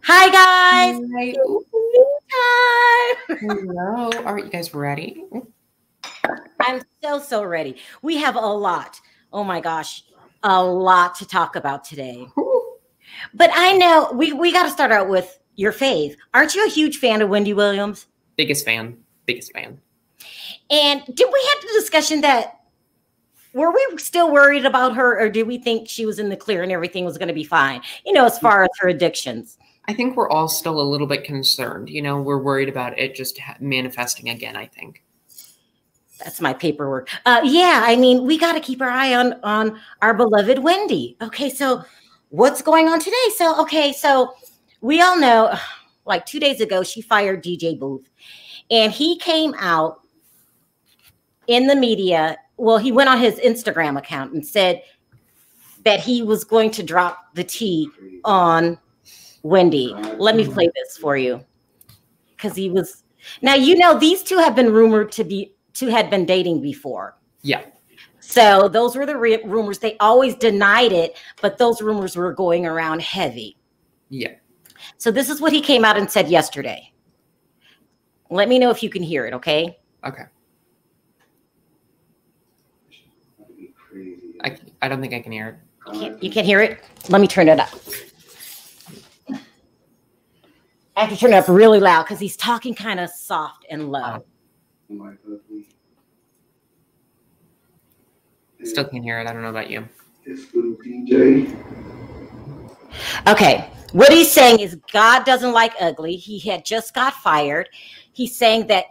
Hi, guys. Hi. Time. Hello. All right, you guys ready? I'm so ready. We have a lot. Oh my gosh, a lot to talk about today. But I know we got to start out with your fave. Aren't you a huge fan of Wendy Williams? Biggest fan. Biggest fan. And did we have the discussion that were we still worried about her, or did we think she was in the clear and everything was going to be fine? You know, as far as her addictions. I think we're all still a little bit concerned. You know, we're worried about it just manifesting again, I think. That's my paperwork. Yeah, I mean, we got to keep our eye on our beloved Wendy. Okay, so what's going on today? So we all know, like 2 days ago, she fired DJ Boof, and he came out in the media. Well, he went on his Instagram account and said that he was going to drop the tea on Wendy. Let me play this for you, because he was. Now, you know, these two have been rumored to had been dating before. Yeah. So those were the rumors. They always denied it, but those rumors were going around heavy. Yeah. So this is what he came out and said yesterday. Let me know if you can hear it, okay? Okay. I don't think I can hear it. You can't hear it? Let me turn it up. I have to turn it up really loud because he's talking kind of soft and low. Still can't hear it. I don't know about you. Okay. What he's saying is God doesn't like ugly. He had just got fired. He's saying that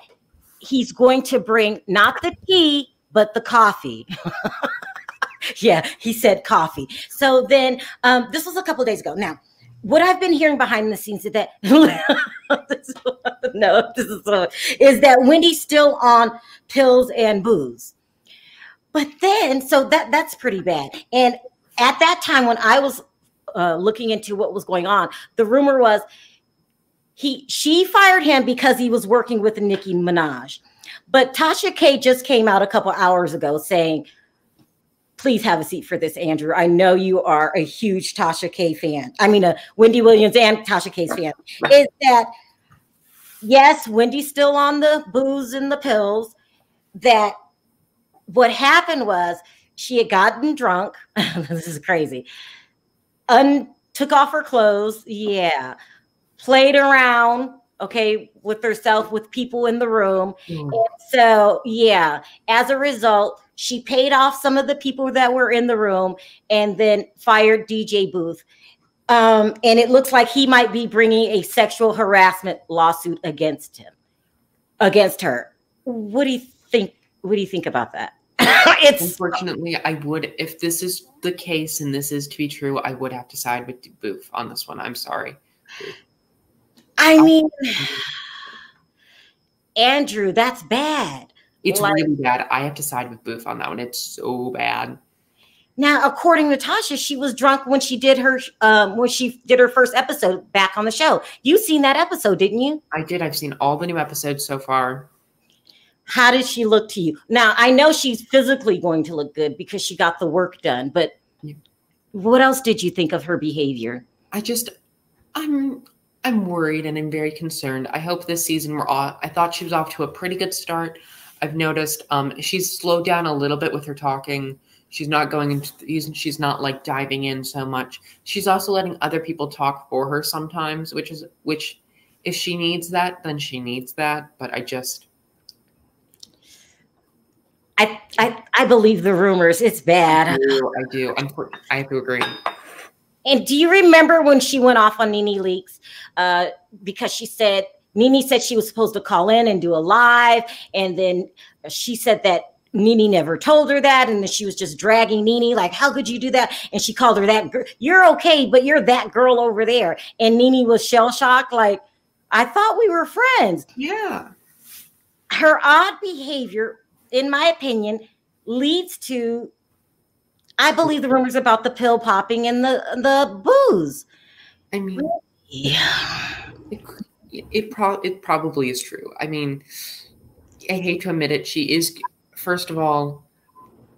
he's going to bring not the tea, but the coffee. Yeah, he said coffee. So then this was a couple of days ago. Now, what I've been hearing behind the scenes is that is that Wendy's still on pills and booze. But then, so that's pretty bad. And at that time, when I was looking into what was going on, the rumor was she fired him because he was working with Nicki Minaj. But Tasha K just came out a couple hours ago saying, please have a seat for this, Andrew. I know you are a huge Tasha K fan. I mean, a Wendy Williams and Tasha K's fan. Is that, yes, Wendy's still on the booze and the pills. That what happened was she had gotten drunk. This is crazy. Took off her clothes. Yeah. Played around, okay, with herself, with people in the room. And so, yeah, as a result, she paid off some of the people that were in the room and then fired DJ Boof. And it looks like he might be bringing a sexual harassment lawsuit against her. What do you think? What do you think about that? Unfortunately, I would, if this is the case and this is to be true, I would have to side with Boof on this one. I'm sorry. I mean, Andrew, that's bad. It's really bad. I have to side with Boof on that one. It's so bad. Now, according to Tasha, she was drunk when she did her first episode back on the show. You seen that episode, didn't you? I did. I've seen all the new episodes so far. How did she look to you? Now, I know she's physically going to look good because she got the work done, but what else did you think of her behavior? I'm worried and I'm very concerned. I hope this season I thought she was off to a pretty good start. I've noticed she's slowed down a little bit with her talking. She's not going into she's not like diving in so much. She's also letting other people talk for her sometimes, which if she needs that, then she needs that. But I believe the rumors. It's bad. I do. I have to agree. And do you remember when she went off on Nene Leakes? Because Nene said she was supposed to call in and do a live. And then she said that Nene never told her that. And then she was just dragging Nene, like, how could you do that? And she called her that girl. You're okay, but you're that girl over there. And Nene was shell-shocked, like, I thought we were friends. Yeah. Her odd behavior, in my opinion, leads to, I believe, the rumors about the pill popping and the booze. I mean, yeah, it probably is true. I mean, I hate to admit it. She is, first of all,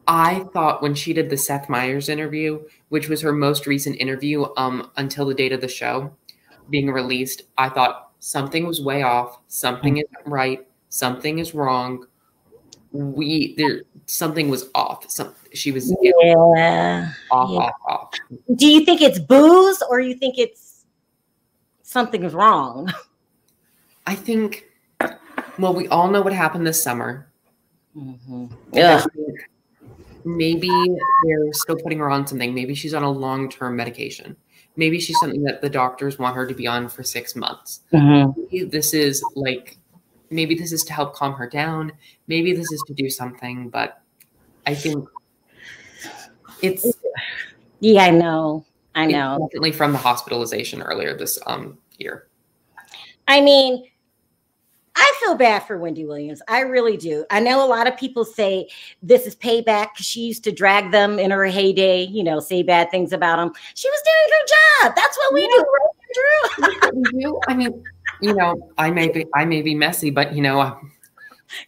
I thought when she did the Seth Meyers interview, which was her most recent interview until the date of the show, being released, I thought something was way off. Something isn't right. Something is wrong. Something was off. She was off. Do you think it's booze or you think it's something is wrong? I think, well, we all know what happened this summer. Yeah. Maybe they're still putting her on something. Maybe she's on a long-term medication. Maybe she's something that the doctors want her to be on for 6 months. Maybe this is to help calm her down. Maybe this is to do something, but I think it's... Yeah, I know. It's definitely from the hospitalization earlier this year. I mean, I feel bad for Wendy Williams. I really do. I know a lot of people say this is payback because she used to drag them in her heyday, you know, say bad things about them. She was doing her job. That's what we do, right, Drew? I mean, you know, I may be messy, but you know,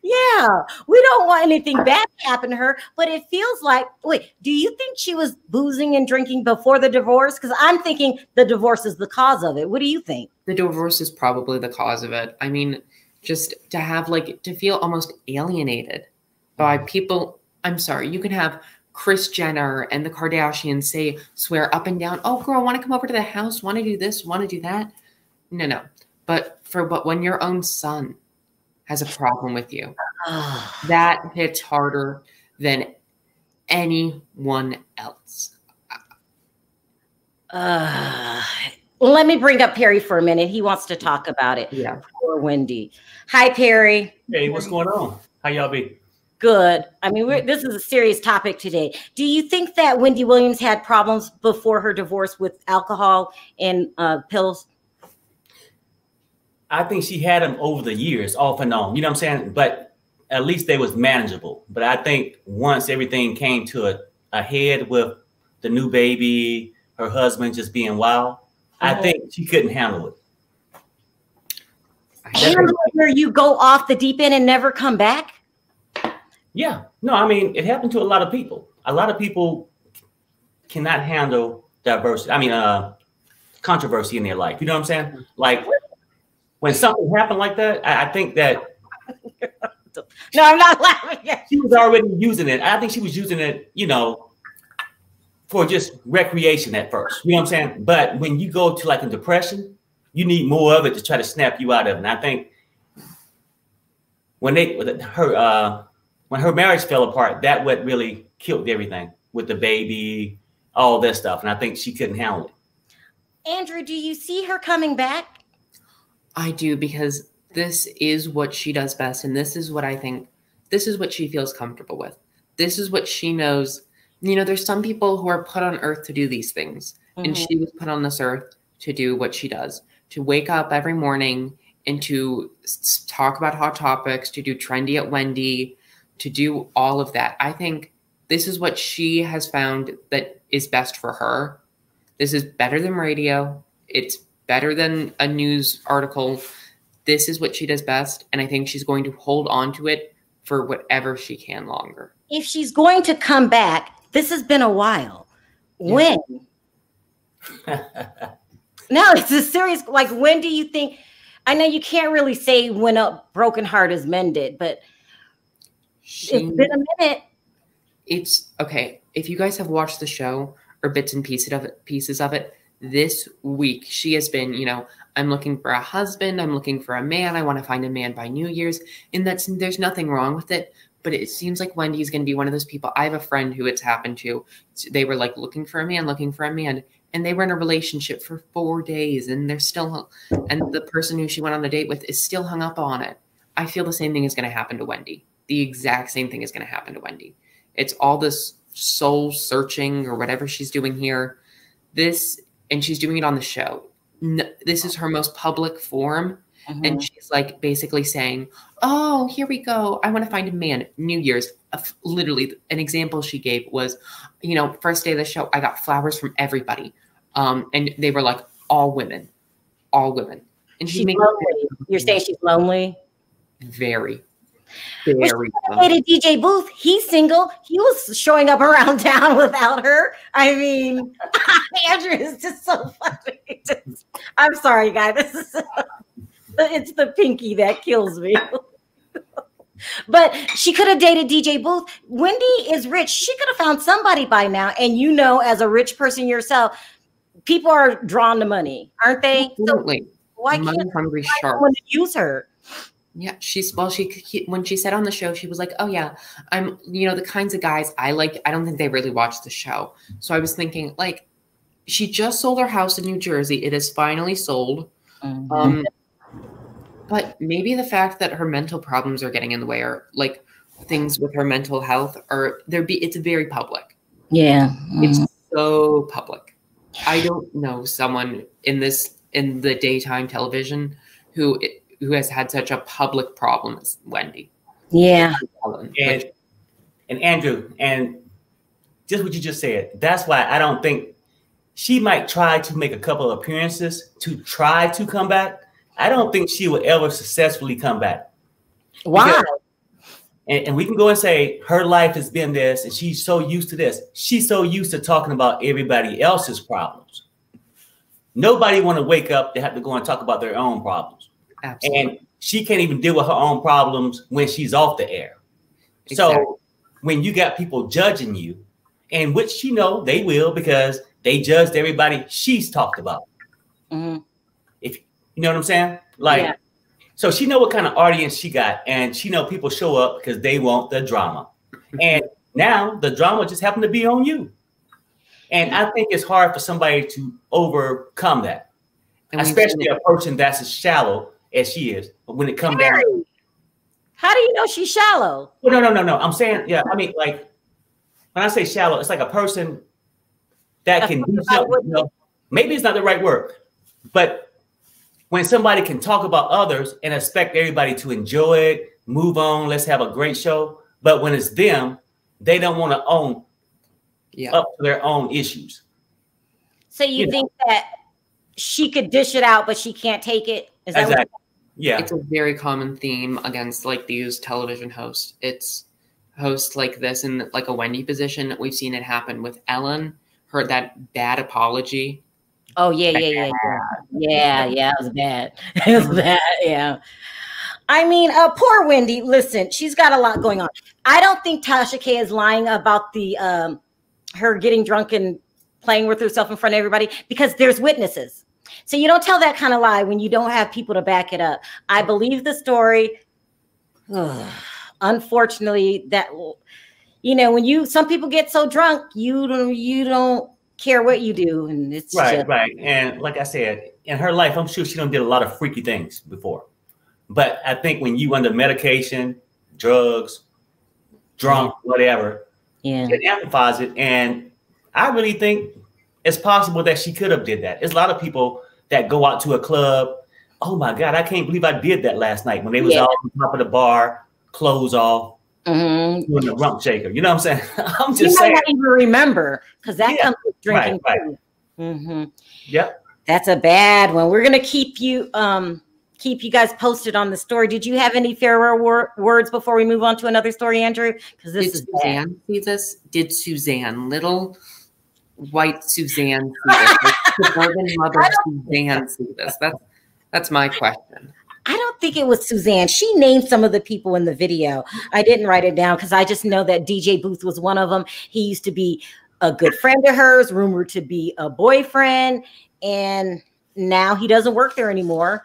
yeah, we don't want anything bad to happen to her. But it feels like, wait, do you think she was boozing and drinking before the divorce? Because I'm thinking the divorce is the cause of it. What do you think? The divorce is probably the cause of it. I mean, just to have to feel almost alienated by people. I'm sorry, you can have Kris Jenner and the Kardashians swear up and down, oh girl, want to come over to the house, want to do this, want to do that. No. But when your own son has a problem with you, that hits harder than anyone else. Let me bring up Perry for a minute. He wants to talk about it. Yeah. Poor Wendy. Hi, Perry. Hey, what's going on? How y'all be? Good. I mean, this is a serious topic today. Do you think that Wendy Williams had problems before her divorce with alcohol and pills? I think she had them over the years, off and on. You know what I'm saying? But at least they was manageable. But I think once everything came to a head with the new baby, her husband just being wild, I think she couldn't handle it. And where you go off the deep end and never come back? Yeah. No, I mean, it happened to a lot of people. A lot of people cannot handle diversity. I mean, controversy in their life. You know what I'm saying? Like when something happened like that, I think that. No, I'm not laughing. She was already using it. I think she was using it, you know, for just recreation at first. You know what I'm saying? But when you go to like a depression, you need more of it to try to snap you out of it. And I think when her marriage fell apart, that what really killed everything with the baby, all that stuff. And I think she couldn't handle it. Andrew, do you see her coming back? I do, because this is what she does best. And this is what I think, this is what she feels comfortable with. This is what she knows. You know, there's some people who are put on earth to do these things. And she was put on this earth to do what she does, to wake up every morning and to talk about hot topics, to do Trendy at Wendy, to do all of that. I think this is what she has found that is best for her. This is better than radio. It's better than a news article. This is what she does best. And I think she's going to hold on to it for whatever she can longer. If she's going to come back, this has been a while. Yeah. When? No, it's a serious, like, when do you think, I know you can't really say when a broken heart is mended, but it's been a minute. It's okay. If you guys have watched the show or bits and pieces of it, this week she has been, you know, I'm looking for a husband. I'm looking for a man. I want to find a man by New Year's. And there's nothing wrong with it. But it seems like Wendy's going to be one of those people. I have a friend who it's happened to. They were like looking for a man. And they were in a relationship for 4 days. And they're still, and the person who she went on the date with is still hung up on it. I feel the same thing is going to happen to Wendy. The exact same thing is going to happen to Wendy. It's all this soul searching or whatever she's doing here. And she's doing it on the show. This is her most public form. And she's like basically saying, oh, here we go. I want to find a man. New Year's. Literally, an example she gave was, you know, first day of the show, I got flowers from everybody. And they were like all women. And she's lonely. You're saying she's lonely? Very. Very dated DJ Boof. He's single. He was showing up around town without her. I mean, Andrew is just so funny. I'm sorry, guys. It's the pinky that kills me. But she could have dated DJ Boof. Wendy is rich. She could have found somebody by now. And you know, as a rich person yourself, people are drawn to money, aren't they? Absolutely. So why can't hungry someone use her? Yeah, when she said on the show, she was like, "Oh yeah, I'm the kinds of guys I like." I don't think they really watch the show, so I was thinking like, she just sold her house in New Jersey. It is finally sold. Mm-hmm. But maybe the fact that her mental problems are getting in the way, or like things with her mental health, it's very public. Yeah. Mm-hmm. It's so public. I don't know someone in the daytime television who has had such a public problem as Wendy. Yeah. And Andrew, and just what you just said, that's why I don't think she might try to make a couple of appearances to try to come back. I don't think she will ever successfully come back. Why? And we can go and say her life has been this, and she's so used to this. She's so used to talking about everybody else's problems. Nobody want to wake up to have to go and talk about their own problems. Absolutely. And she can't even deal with her own problems when she's off the air. Exactly. So when you got people judging you, and which they will, because they judged everybody she's talked about. Mm-hmm. If you know what I'm saying? Like, yeah. So she know what kind of audience she got, and she know people show up because they want the drama. And now the drama just happened to be on you. And I think it's hard for somebody to overcome that, especially a person that's as shallow as she is. But when it comes down, how do you know she's shallow? Well, no. I'm saying, yeah. I mean, like when I say shallow, it's like a person that can do something. Maybe it's not the right word, but when somebody can talk about others and expect everybody to enjoy it, move on, let's have a great show. But when it's them, they don't want to own up to their own issues. So you think that she could dish it out, but she can't take it? Is that exactly? Yeah. It's a very common theme against like these television hosts. It's hosts like this in like a Wendy position. We've seen it happen with Ellen, that bad apology. Oh, yeah. It was bad. It was bad, yeah. I mean, poor Wendy. Listen, she's got a lot going on. I don't think Tasha K is lying about the her getting drunk and playing with herself in front of everybody, because there's witnesses. So you don't tell that kind of lie when you don't have people to back it up. I believe the story. Unfortunately, that when some people get so drunk, you don't care what you do, and it's right. And like I said, in her life, I'm sure she done did a lot of freaky things before. But I think when you under medication, drugs, drunk, whatever, it amplifies it. And I really think it's possible that she could have did that. There's a lot of people that go out to a club. Oh my God, I can't believe I did that last night when they was all on top of the bar, clothes off. Mm-hmm. Doing the rump shaker, you know what I'm saying? I'm just saying. You might not even remember, because that comes with drinking. Right. Mm-hmm. Yep, that's a bad one. We're gonna keep you guys posted on the story. Did you have any farewell words before we move on to another story, Andrew? Because this is Suzanne bad. See this? Did Suzanne, little white Suzanne, see this? Like, suburban mother Suzanne see this? That's my question. I don't think it was Suzanne. She named some of the people in the video. I didn't write it down because I just know that DJ Boof was one of them. He used to be a good friend of hers, rumored to be a boyfriend, and now he doesn't work there anymore.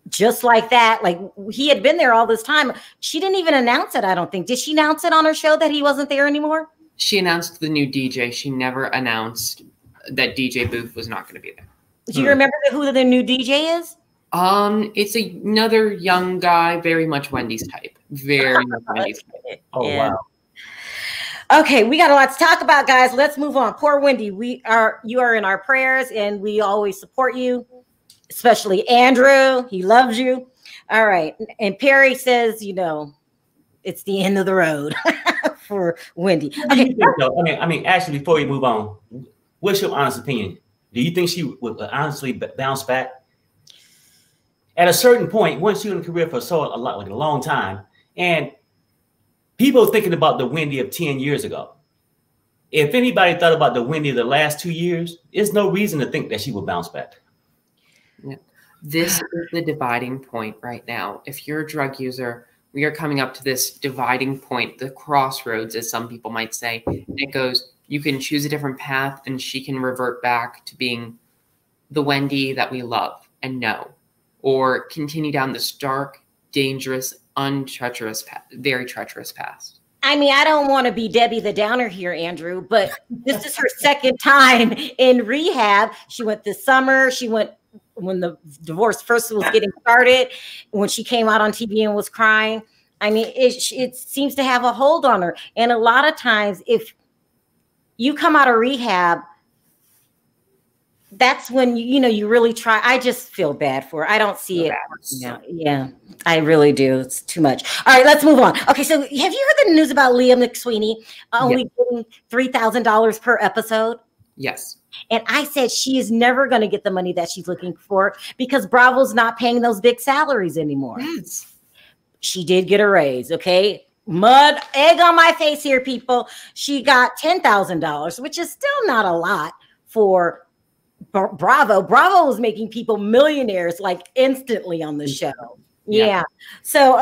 Just like that. Like, he had been there all this time. She didn't even announce it, I don't think. Did she announce it on her show that he wasn't there anymore? She announced the new DJ. She never announced that DJ Boof was not going to be there. Do you remember who the new DJ is? It's another young guy, very much Wendy's type. Very much Wendy's type. Oh, wow. Okay, we got a lot to talk about, guys. Let's move on. Poor Wendy, you are in our prayers, and we always support you, especially Andrew. He loves you. All right. And Perry says, it's the end of the road for Wendy. Okay. I mean, actually, before we move on, what's your honest opinion? Do you think she would honestly bounce back? At a certain point, once you're in a career for a long time, And people are thinking about the Wendy of 10 years ago. If anybody thought about the Wendy of the last 2 years, there's no reason to think that she will bounce back. Yeah. This is the dividing point right now. If you're a drug user, we are coming up to this dividing point, the crossroads, as some people might say. And it goes, you can choose a different path and she can revert back to being the Wendy that we love and know, or continue down this dark, dangerous, untreacherous, very treacherous past. I mean, I don't want to be Debbie the Downer here, Andrew, but this is her second time in rehab. She went this summer. She went when the divorce first was getting started, when she came out on TV and was crying. I mean, it seems to have a hold on her. And a lot of times, if you come out of rehab, that's when you really try. I just feel bad for her. I don't see it. Yeah, I really do. It's too much. All right, let's move on. Okay, so have you heard the news about Leah McSweeney only getting $3,000 per episode? Yes. And I said she is never going to get the money that she's looking for because Bravo's not paying those big salaries anymore. Yes. She did get a raise, okay? Egg on my face here, people. She got $10,000, which is still not a lot for Bravo. Bravo was making people millionaires like instantly on the show. Yeah. So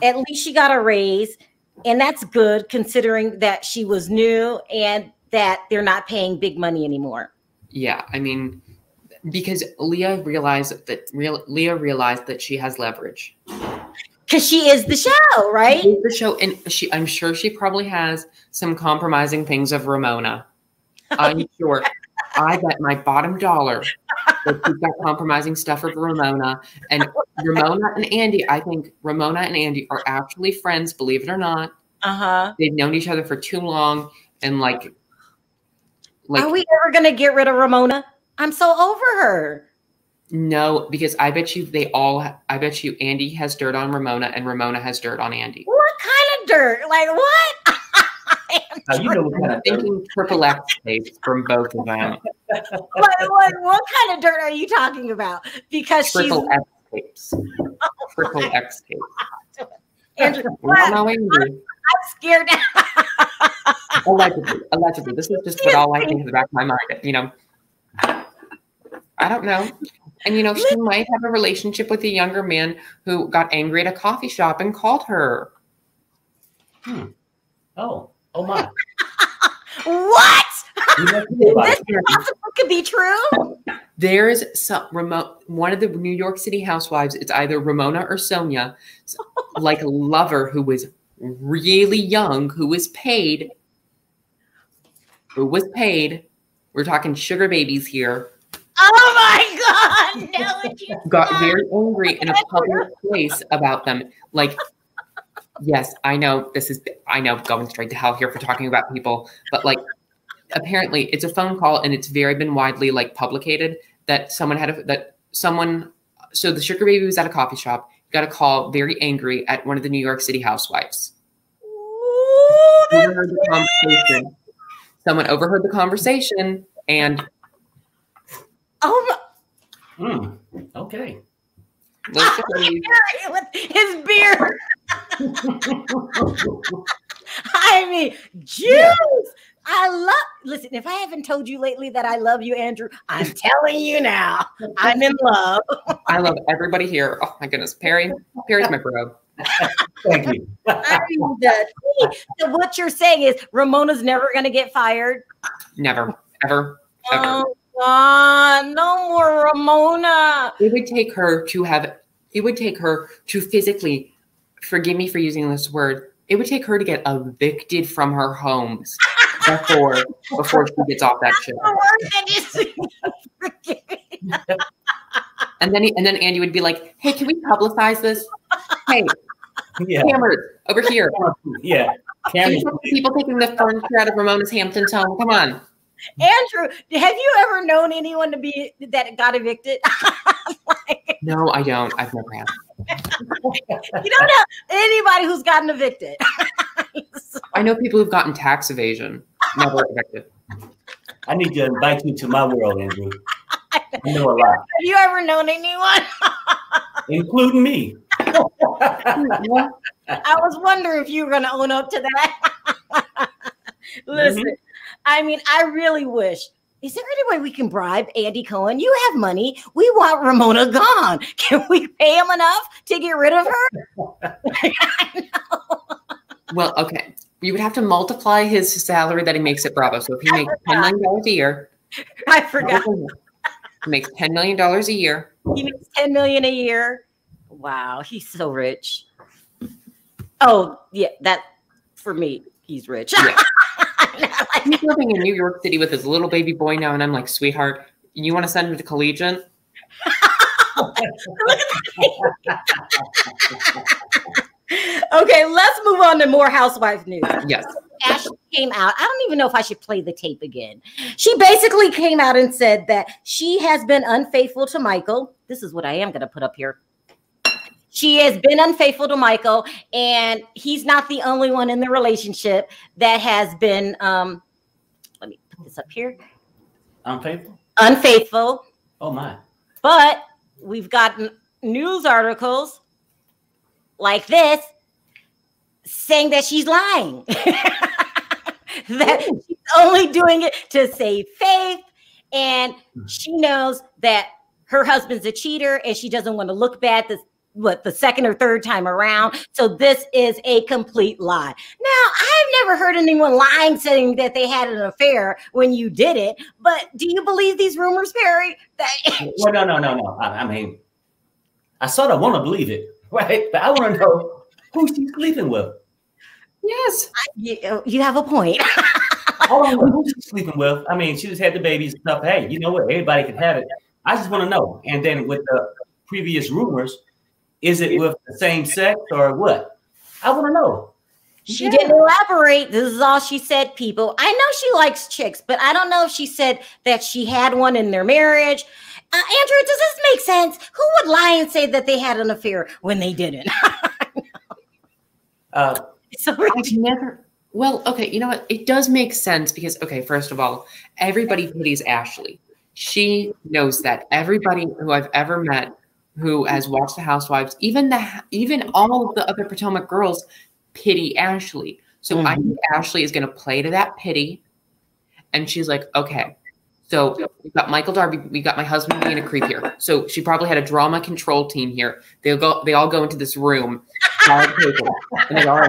at least she got a raise, and that's good considering that she was new and that they're not paying big money anymore. Yeah, I mean, because Leah realized that she has leverage. Because she is the show, right? She is the show, and I'm sure she probably has some compromising things of Ramona. I'm sure. I bet my bottom dollar that she's got compromising stuff of Ramona. And Ramona and Andy, I think Ramona and Andy are actually friends, believe it or not. Uh-huh. They've known each other for too long. And like are we ever going to get rid of Ramona? I'm so over her. No, because I bet you Andy has dirt on Ramona and Ramona has dirt on Andy. What kind of dirt? Like what? I'm thinking triple X tapes from both of them. What kind of dirt are you talking about? Because triple X tapes. Triple X tapes. Andrew, I'm scared. Allegedly. This is just what all I think in the back of my mind. I don't know. And, she might have a relationship with a younger man who got angry at a coffee shop and called her. Oh my. What? This could be true. There's one of the New York City housewives, it's either Ramona or Sonia, like a lover who was really young, who was paid. We're talking sugar babies here. Oh my God. No, got very angry in a public place about them. Like, yes, I know going straight to hell here for talking about people, but like, apparently it's a phone call and it's been widely like publicated that so the sugar baby was at a coffee shop, got a call very angry at one of the New York City housewives. Someone overheard the conversation and okay. With his beard. I mean, juice. Listen, if I haven't told you lately that I love you, Andrew, I'm telling you now. I'm in love. I love everybody here. Oh my goodness. Perry's my bro. Thank you. So what you're saying is Ramona's never going to get fired? Never, ever. Oh God, no more Ramona. It would take her to physically, forgive me for using this word, it would take her to get evicted from her homes before she gets off that show. And then Andy would be like, hey, can we publicize this? Hey, cameras over here. Yeah. People taking the furniture out of Ramona's Hampton's home. Come on. Andrew, have you ever known anyone that got evicted? No, I don't. I've never had. You don't know anybody who's gotten evicted. I know people who've gotten tax evasion. Never evicted. I need to invite you to my world, Andrew. I know a lot. Have you ever known anyone? Including me. I was wondering if you were going to own up to that. Listen, I mean, I really wish. Is there any way we can bribe Andy Cohen? You have money. We want Ramona gone. Can we pay him enough to get rid of her? Well, okay. You would have to multiply his salary that he makes at Bravo. So if he makes $10 million a year. I forgot. He makes $10 million a year. He makes $10 million a year. Wow, he's so rich. Oh, yeah, that for me, he's rich. Yeah. He's living in New York City with his little baby boy now, and I'm like, sweetheart, you want to send him to collegiate? Okay, let's move on to more housewife news. Yes. Ashley came out. I don't even know if I should play the tape again. She basically came out and said that she has been unfaithful to Michael. This is what I am going to put up here. She has been unfaithful to Michael, and he's not the only one in the relationship that has been, let me put this up here. Unfaithful? Unfaithful. Oh, my. But we've gotten news articles like this saying that she's lying. That she's only doing it to save face, and she knows that her husband's a cheater, and she doesn't want to look bad the second or third time around. So this is a complete lie. Now, I've never heard anyone lying saying that they had an affair when you did it, but do you believe these rumors, Perry? Well, no. I mean, I sort of want to believe it, right? But I want to know who she's sleeping with. Yes. You have a point. I don't know who she's sleeping with. I mean, she just had the babies and stuff. Hey, you know what? Everybody can have it. I just want to know. And then with the previous rumors, is it with the same sex or what? I want to know. She didn't elaborate. This is all she said, people. I know she likes chicks, but I don't know if she said that she had one in their marriage. Andrew, does this make sense? Who would lie and say that they had an affair when they didn't? So I've never. Well, okay, you know what? It does make sense because, okay, first of all, everybody pities Ashley. She knows that. Everybody who I've ever met who has watched The Housewives, even all of the other Potomac girls pity Ashley. So I think Ashley is going to play to that pity. And she's like, okay, so we got Michael Darby. We got my husband being a creep here. So she probably had a drama control team here. They all go into this room. And they all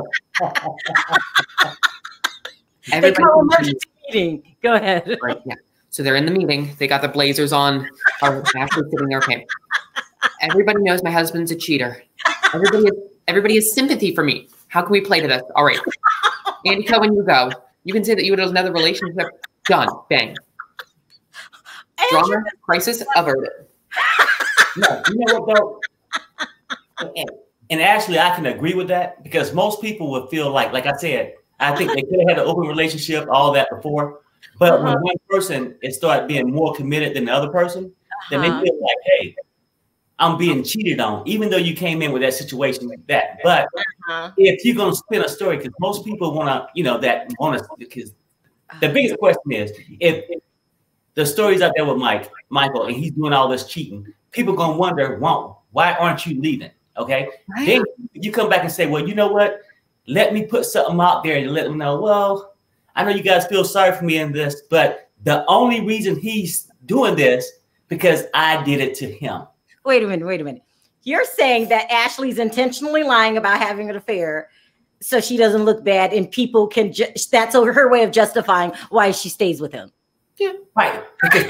they call emergency meeting. Go ahead. Right, yeah. So they're in the meeting. They got the blazers on. Ashley sitting there. Okay. Everybody knows my husband's a cheater. Everybody has sympathy for me. How can we play to this? All right. Andy Cohen, you go. You can say that you had another relationship. Done. Bang. Drama, crisis, averted. No, you know what, though? And actually, I can agree with that because most people would feel like I said, I think they could have had an open relationship, all that before. But when one person started being more committed than the other person, then they feel like, hey, I'm being cheated on, even though you came in with that situation like that. But if you're going to spin a story, because most people want to, because the biggest question is, if the story's out there with Michael, and he's doing all this cheating, people going to wonder, why aren't you leaving? Okay. Right. Then you come back and say, well, you know what? Let me put something out there and let them know, well, I know you guys feel sorry for me in this, but the only reason he's doing this because I did it to him. Wait a minute. You're saying that Ashley's intentionally lying about having an affair so she doesn't look bad and people can that's her way of justifying why she stays with him. Yeah. Right. Because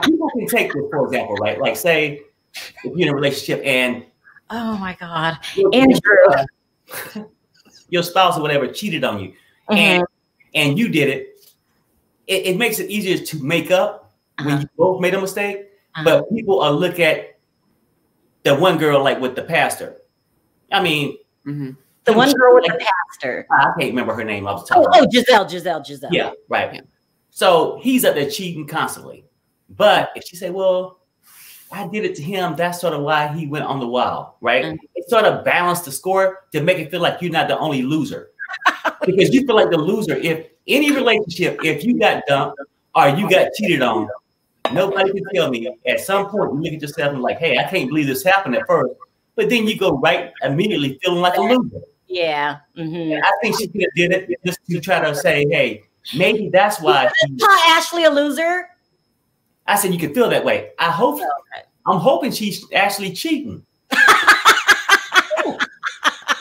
people can take this, for example, right? Like say if you're in a relationship and oh my God, Andrew. Your spouse or whatever cheated on you and you did it. It makes it easier to make up when you both made a mistake. But people will look at the one girl like with the pastor. I mean, the one girl with the pastor. I can't remember her name. I was talking about. Giselle. Yeah, right. Yeah. So he's up there cheating constantly. But if she say, well, I did it to him, that's sort of why he went on the wild, right? It sort of balanced the score to make it feel like you're not the only loser. Because you feel like the loser. If any relationship, if you got dumped or you got cheated on, nobody can tell me at some point you look at yourself and like, hey, I can't believe this happened at first. but then you go right immediately feeling like a loser. Yeah. Mm-hmm. And I think she could have did it just to try to say, hey, maybe that's why. You call Ashley a loser? I said you could feel that way. I'm hoping she's actually cheating.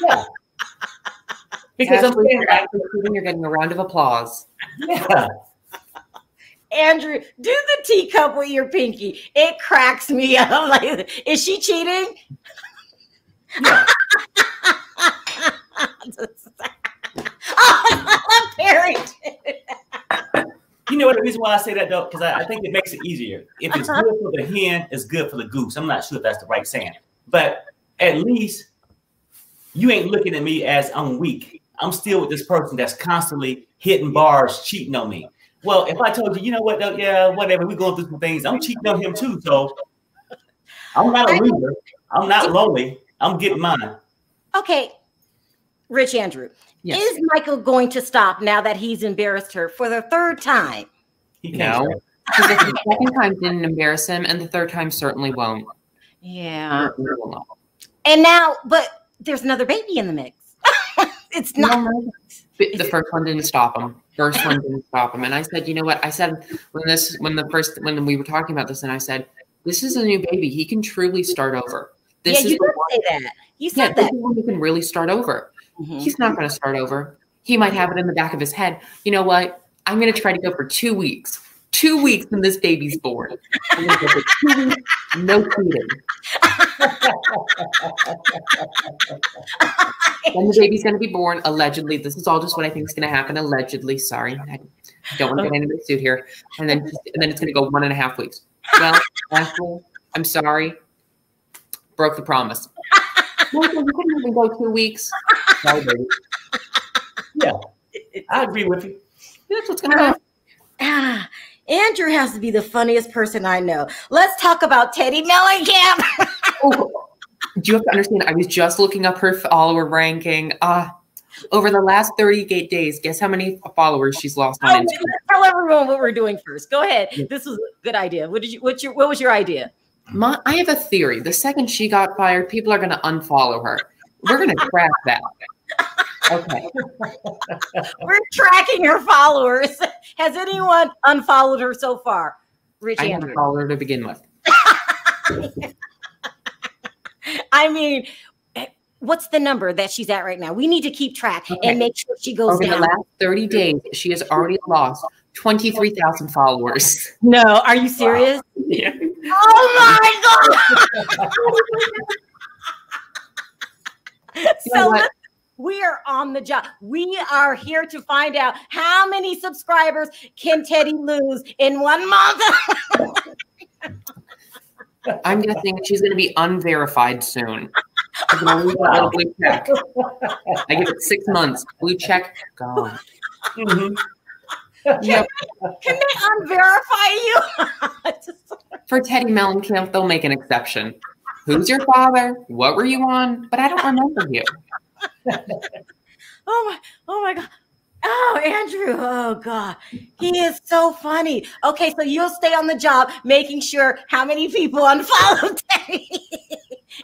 Yeah. Because I'm saying, you're getting a round of applause. Yeah. Andrew, do the teacup with your pinky. It cracks me up. Like, is she cheating? Yeah. Oh, Perry. You know what the reason why I say that though? Because I think it makes it easier. If it's good for the hen, it's good for the goose. I'm not sure if that's the right saying, but at least you ain't looking at me as I'm weak. I'm still with this person that's constantly hitting bars, cheating on me. Well, if I told you, you know what, though, yeah, whatever, we're going through some things. I'm cheating on him too, so I'm not a loser. I'm not lonely. I'm getting mine. Okay, Rich Andrew, yes. Is Michael going to stop now that he's embarrassed her for the third time? No, because the second time didn't embarrass him, and the third time certainly won't. Yeah. And now, but there's another baby in the mix. It's not. No, the first one didn't stop him. And I said, you know what? I said when we were talking about this, and I said, this is a new baby. He can truly start over. This you did say that. You said that. He can really start over. Mm-hmm. He's not going to start over. He might have it in the back of his head. You know what? I'm going to try to go for 2 weeks. 2 weeks when this baby's born. I'm going to go for 2 weeks. No cheating. When the baby's going to be born, allegedly. This is all just what I think is going to happen. Allegedly. Sorry. I don't want to get anybody sued here. And then it's going to go 1.5 weeks. Well, Ashley, I'm sorry. Broke the promise. You couldn't even go 2 weeks. Sorry, baby. Yeah, I agree with you. That's what's going to happen. Andrew has to be the funniest person I know. Let's talk about Teddi Mellencamp. Do you have to understand? I was just looking up her follower ranking. Over the last 38 days, guess how many followers she's lost on Instagram? Tell everyone what we're doing first. Go ahead. This was a good idea. What was your idea? I have a theory. The second she got fired, people are going to unfollow her. We're going to crack that. Okay. We're tracking her followers. Has anyone unfollowed her so far? Rich I Andrew. haven't followed her to begin with. I mean, what's the number that she's at right now? We need to keep track and make sure she goes Over down. the last 30 days, she has already lost 23,000 followers. No, are you serious? Wow. Yeah. Oh my God. So we are on the job. We are here to find out how many subscribers can Teddi lose in 1 month. I'm guessing she's going to be unverified soon. I'm going to leave a little blue check. I give it 6 months. Blue check, gone. Mm-hmm. Can they unverify you? For Teddi Mellencamp, they'll make an exception. Who's your father? What were you on? But I don't remember you. Oh my God. Oh, Andrew. Oh God. He is so funny. Okay, so you'll stay on the job making sure how many people unfollow Teddi.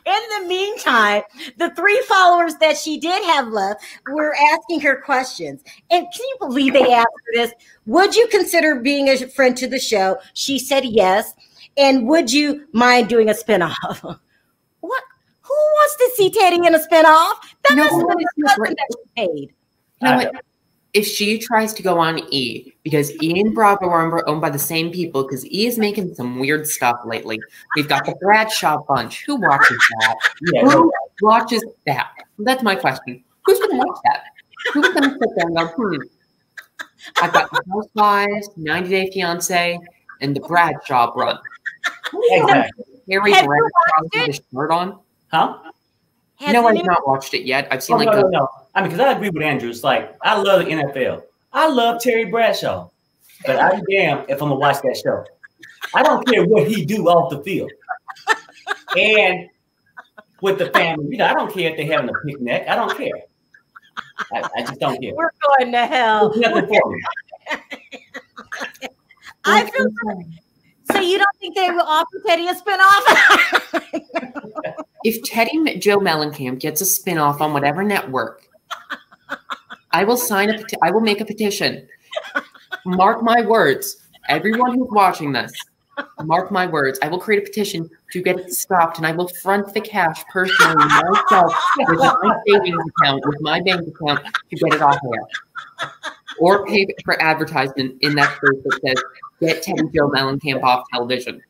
In the meantime, the 3 followers that she did have left were asking her questions. And can you believe they asked her this? Would you consider being a friend to the show? She said yes. And would you mind doing a spinoff? What? Who wants to see Teddi in a spinoff? That must have been a cousin that she paid. You know what? If she tries to go on E, because E and Bravo are owned by the same people, because E is making some weird stuff lately. We've got the Bradshaw bunch. Who watches that? Who watches that? That's my question. Who's going to watch that? Who's going to sit there and go, I've got the Housewives, 90 Day Fiance, and the Bradshaw run. Exactly. Harry Bradshaw with his shirt on. Huh? No, I've not watched it yet. I've seen no. I mean, because I agree with Andrew. It's like, I love the NFL. I love Terry Bradshaw. But I'm damn if I'm going to watch that show. I don't care what he do off the field. And with the family, you know, I don't care if they're having a picnic. I don't care. I just don't care. We're going to hell. There's nothing for me. I feel so you don't think they will offer Teddi a spinoff? If Teddy Joe Mellencamp gets a spinoff on whatever network, I will I will make a petition. Mark my words. Everyone who's watching this, mark my words. I will create a petition to get it stopped, and I will front the cash personally myself with my savings account, with my bank account, to get it off air. Or pay for advertisement in that space that says, get Teddy Joe Mellencamp off television.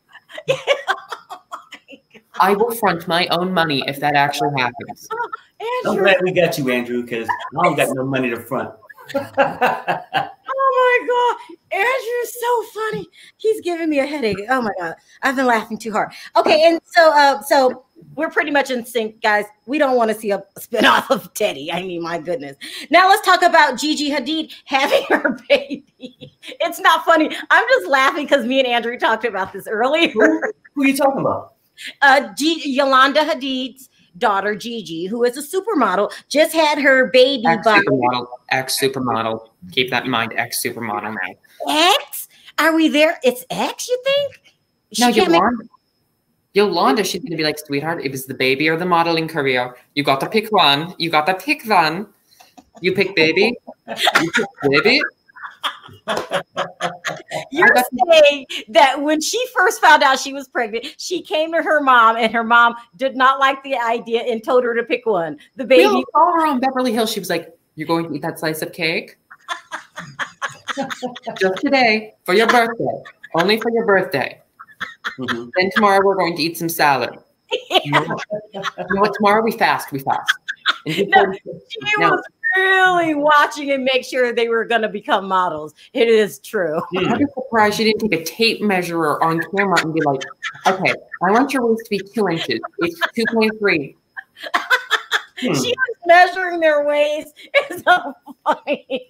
I will front my own money if that actually happens. I'm glad we got you, Andrew, because I don't got no money to front. Oh my God, Andrew's so funny. He's giving me a headache. Oh my God, I've been laughing too hard. Okay, and so we're pretty much in sync, guys. We don't want to see a spinoff of Teddy. I mean, my goodness. Now let's talk about Gigi Hadid having her baby. It's not funny. I'm just laughing because me and Andrew talked about this earlier. Who are you talking about? Yolanda Hadid's daughter Gigi, who is a supermodel, just had her baby. Ex-supermodel. Keep that in mind. Ex-supermodel now. X? Are we there? It's X, you think? No, Yolanda, she's going to be like, sweetheart, it was the baby or the modeling career. You got to pick one. You got to pick one. You pick baby. You pick baby. You're saying that when she first found out she was pregnant, she came to her mom, and her mom did not like the idea and told her to pick one. The baby. We saw her on Beverly Hills. She was like, "You're going to eat that slice of cake just today for your birthday, only for your birthday. Mm-hmm. Then tomorrow we're going to eat some salad. You know what? Tomorrow we fast. We fast." And she was really watching and make sure they were going to become models. It is true. I'm just surprised she didn't take a tape measure on camera and be like, okay, I want your waist to be 2 inches. It's 2.3. She was measuring their waist. It's so funny.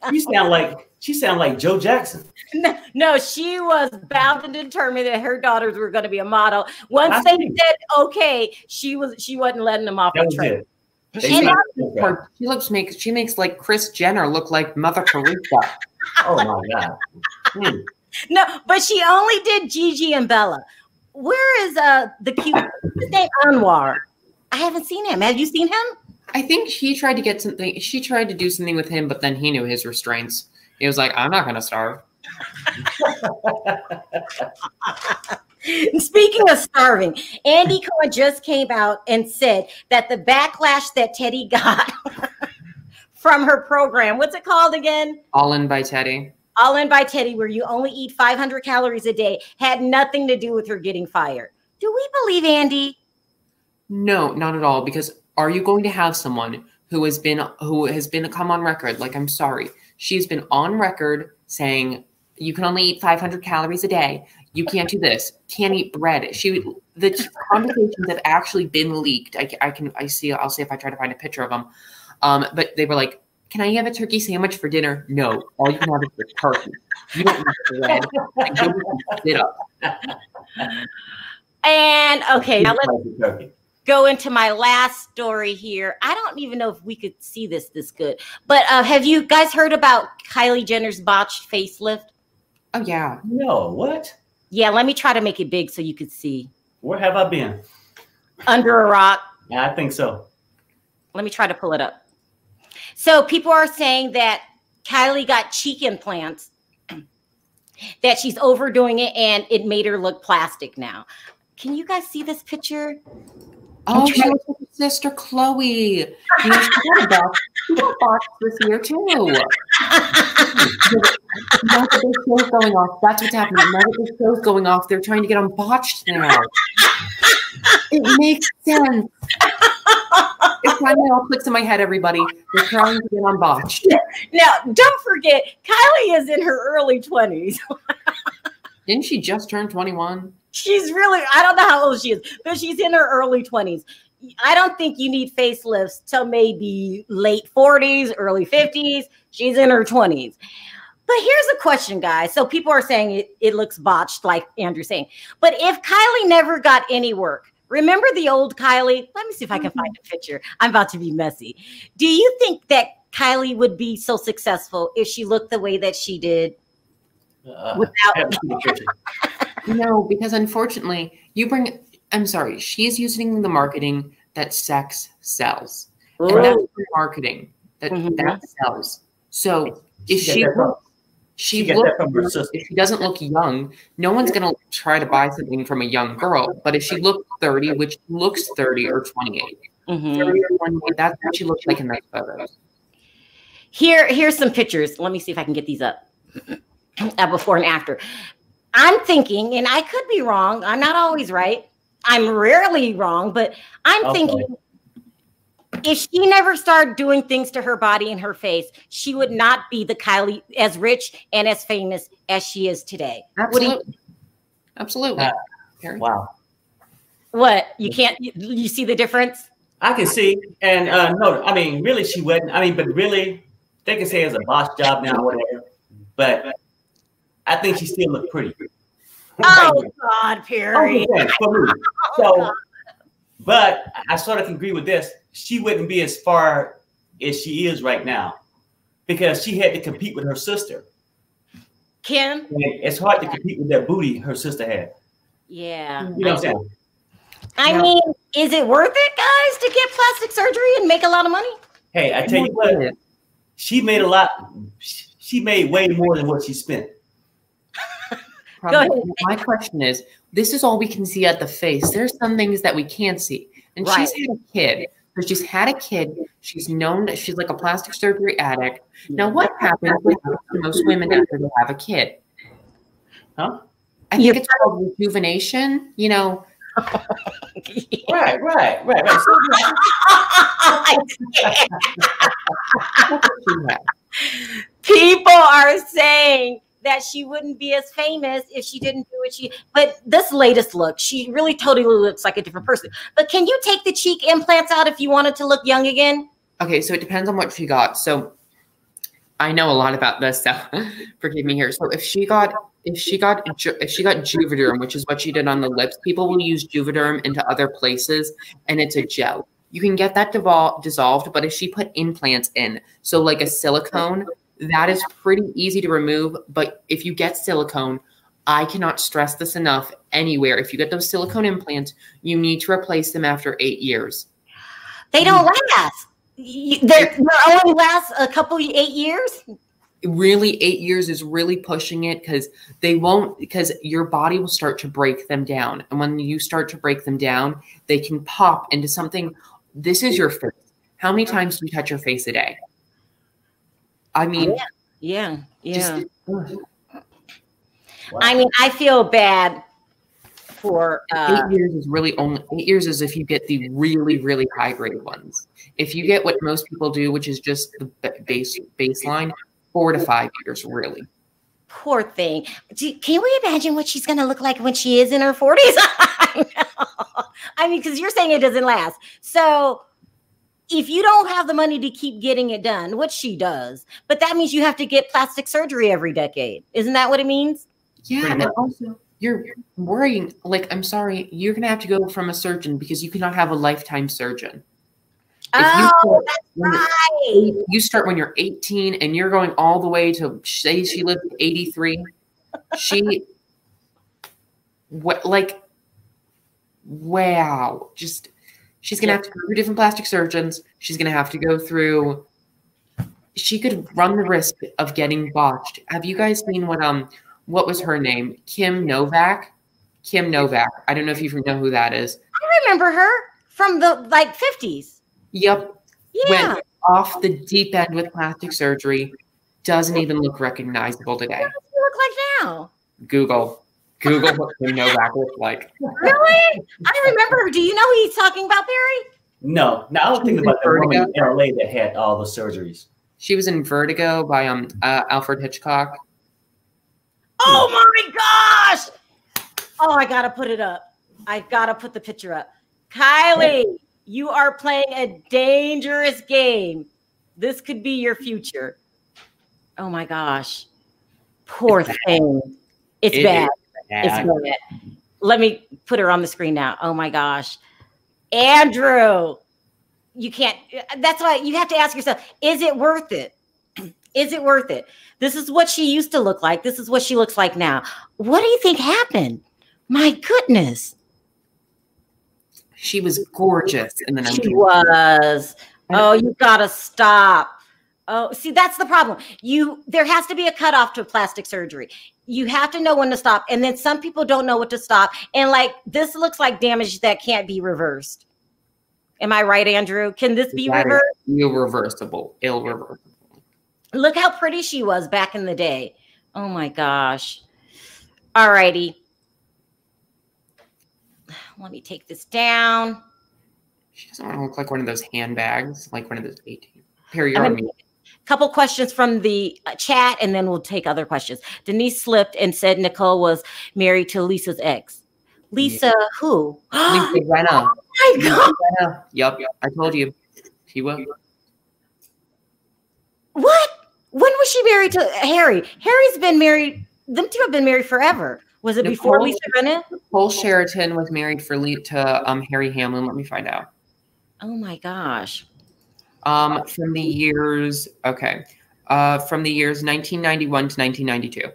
She sound like Joe Jackson. No, she was bound and determined that her daughters were going to be a model. Once they said okay, she wasn't letting them off the train. She makes like Kris Jenner look like Mother Teresa. Oh my God. No, but she only did Gigi and Bella. Where is the cute his name Anwar? I haven't seen him. Have you seen him? I think he tried to get something. She tried to do something with him, but then he knew his restraints. He was like, I'm not going to starve. Speaking of starving, Andy Cohen just came out and said that the backlash that Teddy got from her program, what's it called again? All In by Teddy. All In by Teddy, where you only eat 500 calories a day, had nothing to do with her getting fired. Do we believe Andy? No, not at all. Because are you going to have someone who has been come on record? Like, I'm sorry, she's been on record saying you can only eat 500 calories a day. You can't do this. Can't eat bread. The conversations have actually been leaked. I'll see if I try to find a picture of them. But they were like, can I have a turkey sandwich for dinner? No. All you can have is the turkey. You don't need bread. Sit up. And okay, now let's go into my last story here. I don't even know if we could see this good. But have you guys heard about Kylie Jenner's botched facelift? Oh, yeah. No, what? Yeah, let me try to make it big so you could see. Where have I been? Under a rock. Yeah, I think so. Let me try to pull it up. So people are saying that Kylie got cheek implants, that she's overdoing it, and it made her look plastic now. Can you guys see this picture? Oh, she was with her sister Chloe. You know, she got boxed this year too. Now that the show's going off, that's what's happening. Now that the show's going off, they're trying to get on botched now. It makes sense. It finally all clicks in my head, everybody. They're trying to get on botched. Now, don't forget, Kylie is in her early 20s. Didn't she just turn 21? She's really, I don't know how old she is, but she's in her early 20s. I don't think you need facelifts till maybe late 40s, early 50s. She's in her 20s. But here's a question, guys. So people are saying it looks botched, like Andrew's saying. But if Kylie never got any work, remember the old Kylie? Let me see if I can find a picture. I'm about to be messy. Do you think that Kylie would be so successful if she looked the way that she did? Without No, because unfortunately, I'm sorry, she's using the marketing that sex sells. Ooh. And that's the marketing that sells. So if she doesn't look young, no one's going to try to buy something from a young girl. But if she looks 30, which looks 30 or 28, 30 or 28, that's what she looks like in those photos. Here's some pictures. Let me see if I can get these up. Before and after. I'm thinking, and I could be wrong. I'm not always right. I'm rarely wrong, but I'm thinking if she never started doing things to her body and her face, she would not be the Kylie as rich and as famous as she is today. Absolutely. Absolutely. Wow. What? You can't, you see the difference? I can see. And no, I mean, really, she wasn't. I mean, but really, they can say it's a boss job now, whatever. But I think she still looked pretty. Oh, God, Perry. For me. So, but I sort of agree with this. She wouldn't be as far as she is right now because she had to compete with her sister. Kim? And it's hard to compete with that booty her sister had. Yeah. You know what I'm saying? I mean, is it worth it, guys, to get plastic surgery and make a lot of money? Hey, I tell you what, she made a lot. She made way more than what she spent. Go ahead. My question is, this is all we can see at the face. There's some things that we can't see. And she's had a kid. So she's had a kid. She's known that she's like a plastic surgery addict. Now, what happens with most women after they have a kid? Huh? I think it's called rejuvenation, you know. Right. People are saying that she wouldn't be as famous if she didn't do what she, but this latest look, she really totally looks like a different person. But can you take the cheek implants out if you wanted to look young again? Okay, so it depends on what she got. So I know a lot about this, so forgive me here. So if she got Juvederm, which is what she did on the lips, people will use Juvederm into other places, and it's a gel. You can get that dissolved, but if she put implants in, so like a silicone, that is pretty easy to remove. But if you get silicone, I cannot stress this enough anywhere. If you get those silicone implants, you need to replace them after 8 years. They don't last. They only last a couple 8 years. Really, 8 years is really pushing it because your body will start to break them down. And when you start to break them down, they can pop into something. This is your face. How many times do you touch your face a day? I mean, yeah. Wow. I mean, I feel bad for 8 years is really only 8 years is if you get the really, really high grade ones. If you get what most people do, which is just the baseline, 4 to 5 years, really. Poor thing. Can we imagine what she's going to look like when she is in her 40s? I mean, because you're saying it doesn't last. So if you don't have the money to keep getting it done, which she does, but that means you have to get plastic surgery every decade. Isn't that what it means? Yeah. And also, you're worrying, like, I'm sorry, you're going to have to go from a surgeon because you cannot have a lifetime surgeon. That's right. You start when you're 18 and you're going all the way to, say she lived 83. Wow. Just, she's going to have to go through different plastic surgeons. She's going to have to go through, she could run the risk of getting botched. Have you guys seen what was her name? Kim Novak. I don't know if you know who that is. I remember her from the 50s. Yep. Yeah. Went off the deep end with plastic surgery. Doesn't even look recognizable today. What does she look like now? Google what Kim Novak looks like. Really? I remember her. Do you know who he's talking about, Barry? No, I was thinking about the woman in LA that had all the surgeries. She was in Vertigo by Alfred Hitchcock. Oh my gosh! Oh, I gotta put it up. I gotta put the picture up. Kylie, you are playing a dangerous game. This could be your future. Oh my gosh. Poor thing. It's bad. It's bad. Let me put her on the screen now. Oh my gosh. Andrew, you can't. That's why you have to ask yourself, is it worth it? Is it worth it? This is what she used to look like. This is what she looks like now. What do you think happened? My goodness. She was gorgeous in the 90s. She was. Oh, you gotta stop. Oh, see, that's the problem. There has to be a cutoff to plastic surgery. You have to know when to stop. And then some people don't know what to stop. And like, this looks like damage that can't be reversed. Am I right, Andrew? Can this be reversed? Irreversible. Look how pretty she was back in the day. Oh my gosh. All righty. Let me take this down. She doesn't want to look like one of those handbags, like one of those 18. Perry, couple questions from the chat, and then we'll take other questions. Denise slipped and said Nicole was married to Lisa's ex. Lisa, who? Lisa Rinna. Oh my God. Yep, I told you. She was. What? When was she married to Harry? Harry's been married. Them two have been married forever. Was it before Lisa Rinna? Nicole Sheraton was married to Harry Hamlin. Let me find out. Oh my gosh. From the years 1991 to 1992.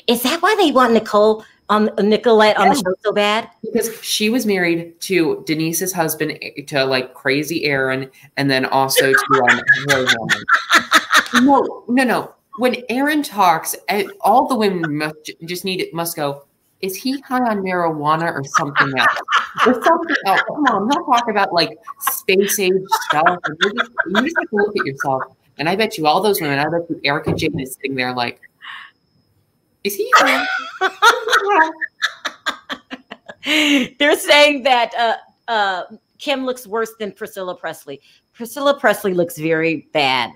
Is that why they want Nicolette on the show so bad? Because she was married to Denise's husband, to like Crazy Aaron, and then also to Harry Hamlin. No. When Aaron talks, all the women must go, is he high on marijuana or something else? Or something else. Come on, he'll talk about like space age stuff. You just have to look at yourself. And I bet you all those women, I bet you Erica Jane is sitting there like, is he high? They're saying that Kim looks worse than Priscilla Presley. Priscilla Presley looks very bad.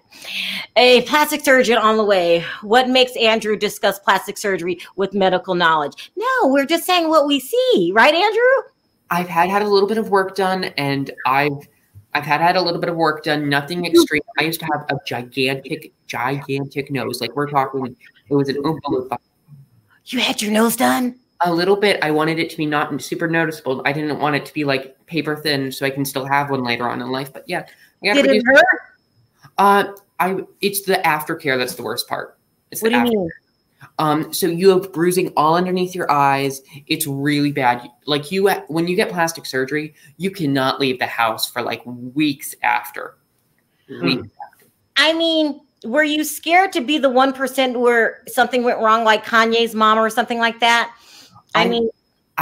A plastic surgeon on the way. What makes Andrew discuss plastic surgery with medical knowledge? No, we're just saying what we see. Right, Andrew? I've had a little bit of work done, and I've had a little bit of work done. Nothing extreme. I used to have a gigantic nose. Like we're talking, it was an Oompa Loompa. You had your nose done? A little bit. I wanted it to be not super noticeable. I didn't want it to be like paper thin, so I can still have one later on in life. But yeah, did it hurt? It's the aftercare that's the worst part. What do you mean? So you have bruising all underneath your eyes. It's really bad. Like when you get plastic surgery, you cannot leave the house for like weeks after. I mean, were you scared to be the 1% where something went wrong, like Kanye's mom or something like that? I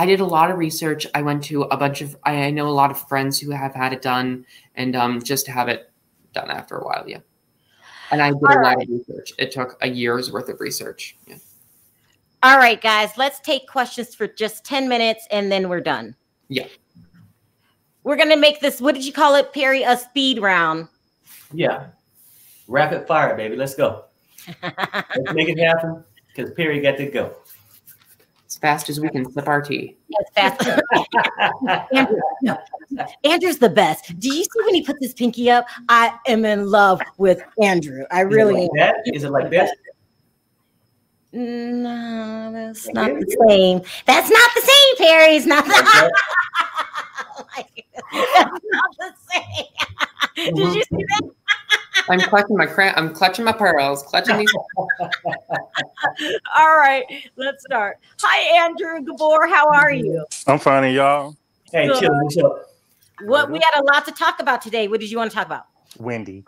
did a lot of research. I went to I know a lot of friends who have had it done, and just to have it done after a while, yeah. And I did a lot of research. It took a year's worth of research. Yeah. All right, guys, let's take questions for just 10 minutes, and then we're done. Yeah. We're going to make this, what did you call it, Perry, a speed round? Yeah. Rapid fire, baby. Let's go. Let's make it happen, because Perry got to go. As fast as we can sip our tea. As fast. Andrew's the best. Do you see when he puts his pinky up? I am in love with Andrew. I really am. Is it like that? No, that's not the same. That's not the same, Perry. It's not the That's not the same. Did you see that? I'm clutching my pearls. Clutching these. All right, let's start. Hi, Andrew Gabor. How are you? I'm fine, and y'all. Hey, chill. What we had a lot to talk about today. What did you want to talk about? Wendy.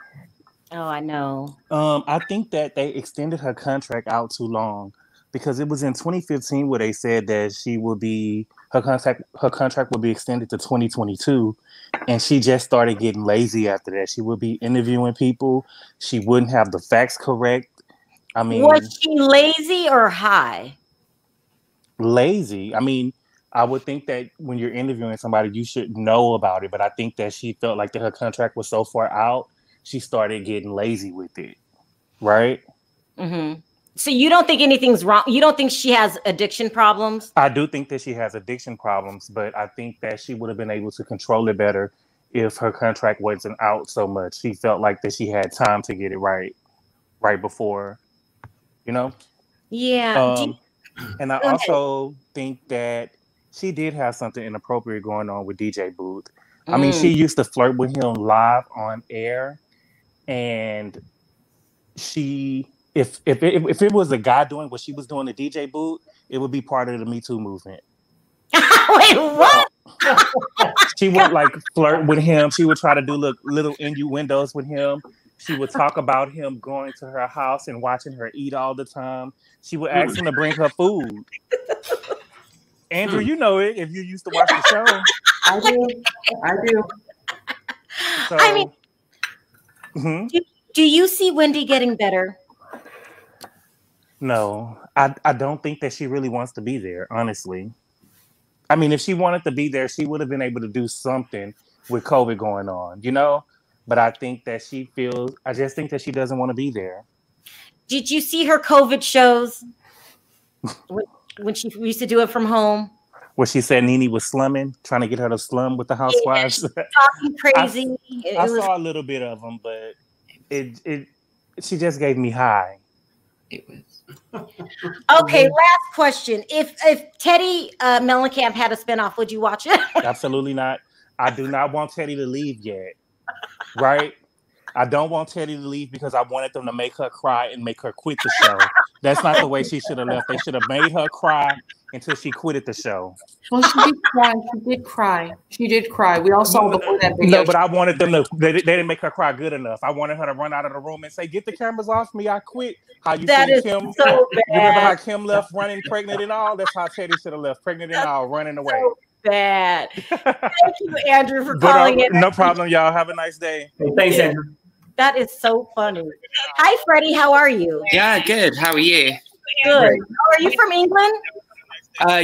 Oh, I know. I think that they extended her contract out too long because it was in 2015 where they said that her contract would be extended to 2022, and she just started getting lazy after that. She would be interviewing people. She wouldn't have the facts correct. I mean, was she lazy or high? Lazy. I mean, I would think that when you're interviewing somebody, you should know about it. But I think that she felt like that her contract was so far out, she started getting lazy with it. Right? Mm-hmm. So you don't think anything's wrong? You don't think she has addiction problems? I do think that she has addiction problems, but I think that she would have been able to control it better if her contract wasn't out so much. She felt like that she had time to get it right before, you know? Yeah. And I also think that she did have something inappropriate going on with DJ Boof. I mean, she used to flirt with him live on air, and if it was a guy doing what she was doing to DJ Boof, it would be part of the Me Too movement. Wait, what? She would like flirt with him. She would try to do little innuendos with him. She would talk about him going to her house and watching her eat all the time. She would ask him to bring her food. Andrew, you know it if you used to watch the show. I do. I do. So, I mean, do you see Wendy getting better? No, I don't think that she really wants to be there, honestly. I mean, if she wanted to be there, she would have been able to do something with COVID going on, you know? But I think that I just think that she doesn't want to be there. Did you see her COVID shows when she used to do it from home? Where she said Nene was slumming, trying to get her to slum with the housewives. Yeah, talking crazy. I saw a little bit of them, but she just gave me high. It was. Okay, last question. If Teddy Mellencamp had a spinoff, would you watch it? Absolutely not. I do not want Teddy to leave yet. Right? I don't want Teddy to leave because I wanted them to make her cry and make her quit the show. That's not the way she should have left. They should have made her cry until she quitted the show. Well, she did cry. She did cry. She did cry. We all saw before that video. No, but I wanted them to. They didn't make her cry good enough. I wanted her to run out of the room and say, "Get the cameras off me! I quit." How you that see is Kim? So bad. You remember how Kim left running pregnant and all? That's how Teddy should have left pregnant and all, running away. So bad. Thank you, Andrew, for calling in. No problem, y'all. Have a nice day. Hey, thanks, Andrew. That is so funny. Hi, Freddie. How are you? Yeah, good. How are you? Good. Are you from England?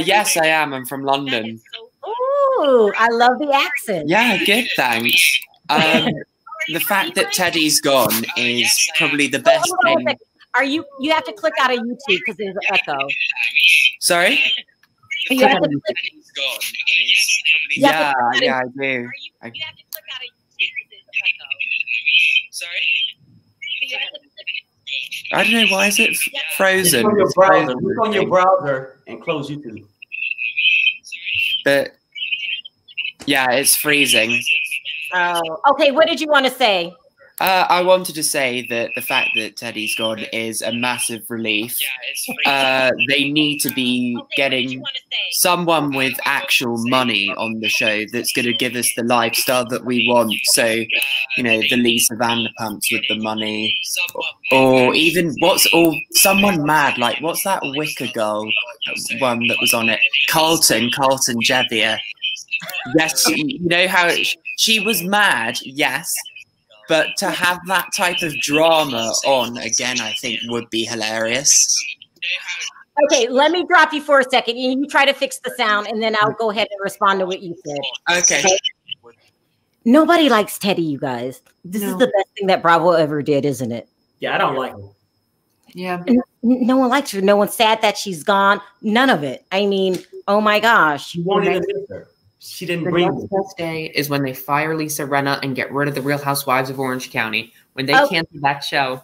Yes, I am. I'm from London. Ooh, I love the accent. Yeah, good. Thanks. The fact that Teddy's gone is probably the best thing. Are you have to click out of YouTube because there's an echo. Sorry? You have to click. Yeah, I do. You have to click out of YouTube. Sorry? I don't know, why is it frozen? Look on your browser. Look on your browser and close YouTube. But yeah, it's freezing. Oh, okay. What did you want to say? I wanted to say that the fact that Teddy's gone is a massive relief. They need to be getting someone with actual money on the show that's going to give us the lifestyle that we want. So, you know, the Lisa Vanderpumps with the money, or even someone mad, like what's that Wicker Girl one that was on it? Carlton Jevier. Yes, you know how she was mad, yes. But to have that type of drama on again, I think would be hilarious. Okay, let me drop you for a second. You try to fix the sound, and then I'll go ahead and respond to what you said. Okay. Nobody likes Teddy, you guys. This is the best thing that Bravo ever did, isn't it? Yeah, I don't like him. Yeah. No one likes her. No one's sad that she's gone. None of it. I mean, oh my gosh. You wanted to miss her. She didn't bring the best day is when they fire Lisa Rinna and get rid of the Real Housewives of Orange County. When they cancel that show.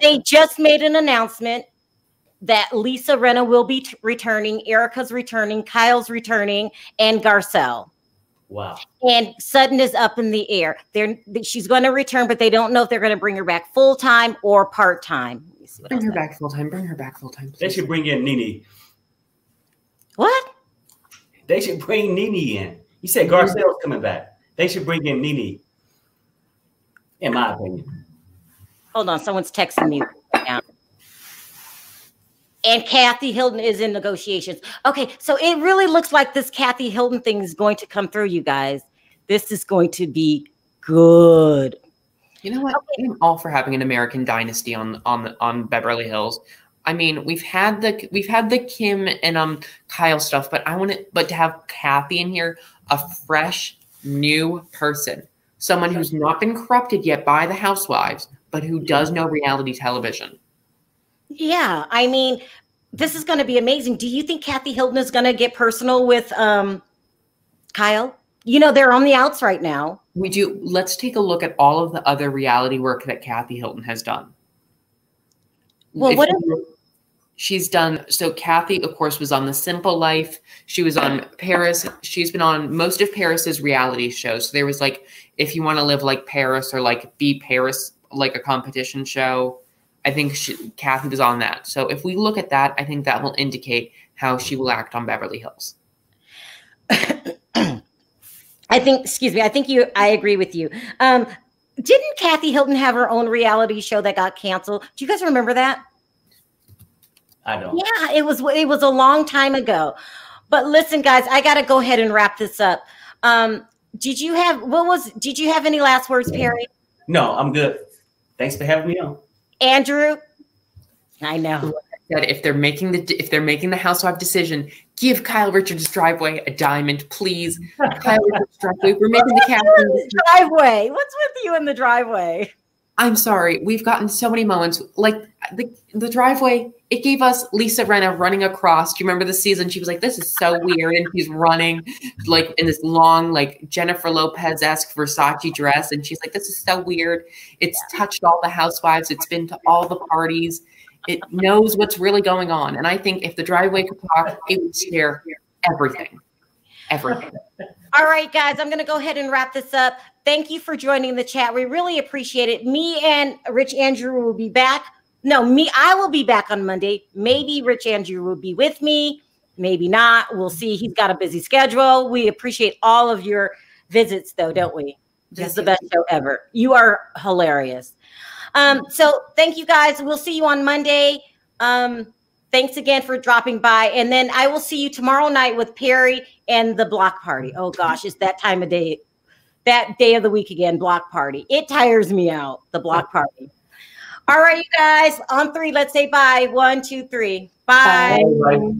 They just made an announcement that Lisa Rinna will be returning, Erica's returning, Kyle's returning, and Garcelle. Wow. And Sutton is up in the air. She's going to return, but they don't know if they're going to bring her back full-time or part-time. Bring her back full-time. Bring her back full-time, please. They should bring in Nene. What? They should bring Nene in. You said Garcelle's coming back. They should bring in Nene, in my opinion. Hold on. Someone's texting me right now. And Kathy Hilton is in negotiations. Okay, so it really looks like this Kathy Hilton thing is going to come through, you guys. This is going to be good. You know what? Okay. I'm all for having an American dynasty on Beverly Hills. I mean, we've had the Kim and Kyle stuff, but to have Kathy in here, a fresh new person, someone who's not been corrupted yet by the housewives, but who does know reality television. Yeah, I mean, this is going to be amazing. Do you think Kathy Hilton is going to get personal with Kyle? You know, they're on the outs right now. We do. Let's take a look at all of the other reality work that Kathy Hilton has done. Well, she's done? So Kathy, of course, was on The Simple Life. She was on Paris. She's been on most of Paris's reality shows. So there was like, if you want to live like Paris or like be Paris, like a competition show, I think Kathy was on that. So if we look at that, I think that will indicate how she will act on Beverly Hills. I think, excuse me, I agree with you. Didn't Kathy Hilton have her own reality show that got canceled? Do you guys remember that? I don't. Yeah, it was a long time ago. But listen, guys, I got to go ahead and wrap this up. Did you have any last words, Perry? No, I'm good. Thanks for having me on. Andrew? I know. That if they're making the housewife decision, give Kyle Richards' driveway a diamond, please. Kyle Richards' driveway. We're making the casting driveway. What's with you in the driveway? I'm sorry. We've gotten so many moments like the driveway. It gave us Lisa Rinna running across. Do you remember the season? She was like, "This is so weird," and she's running like in this long, like Jennifer Lopez-esque Versace dress, and she's like, "This is so weird." It's touched all the housewives. It's been to all the parties. It knows what's really going on. And I think if the driveway could talk, it would share everything. Everything. All right, guys, I'm going to go ahead and wrap this up. Thank you for joining the chat. We really appreciate it. Me and Rich Andrew will be back. I will be back on Monday. Maybe Rich Andrew will be with me. Maybe not. We'll see. He's got a busy schedule. We appreciate all of your visits, though, don't we? This is the best show ever. You are hilarious. So thank you guys. We'll see you on Monday. Thanks again for dropping by. And then I will see you tomorrow night with Perry and the block party. Oh gosh, it's that time of day, that day of the week again, block party. It tires me out, the block party. All right, you guys, on 3, let's say bye. 1, 2, 3. Bye. Bye.